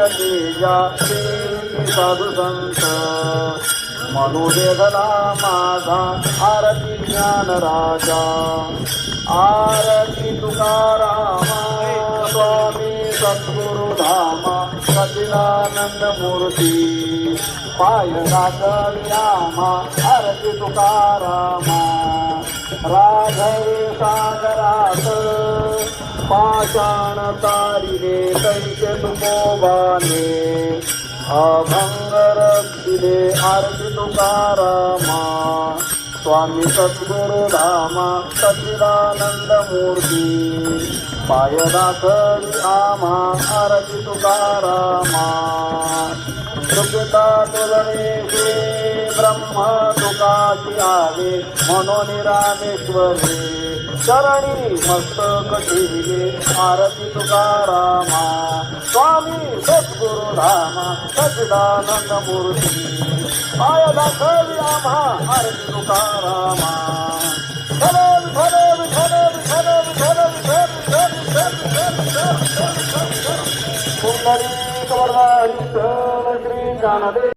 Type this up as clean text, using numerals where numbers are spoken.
तेजा श्री साधू संत मनोवेदना माझा आरती ज्ञान राजा आरती तुकारामा स्वामी सद्गुरु धामा सच्चिदानंद मूर्ती पाय रामा आरती तुकारामा राघवे सागरात पाषाण तारिले कैसे तुकोबाने अभंग रक्षिले आरती तुकारामा स्वामी सद्गुरु धामा सच्चिदानंद मूर्ती पाय राखवी आम्हा आरती तुकारामा सुखता तुलनेचे ब्रह्म तुकाची आवे म्हणून रामेश्वरी चरणी मस्तक ठेविले आरती तुकारामा स्वामी सद्गुरु धामा सच्चिदानंद मूर्ती पाय दाखवी आम्हा आरती तुकारामा पुंडलिक वरदारी श्री ज्ञानदेव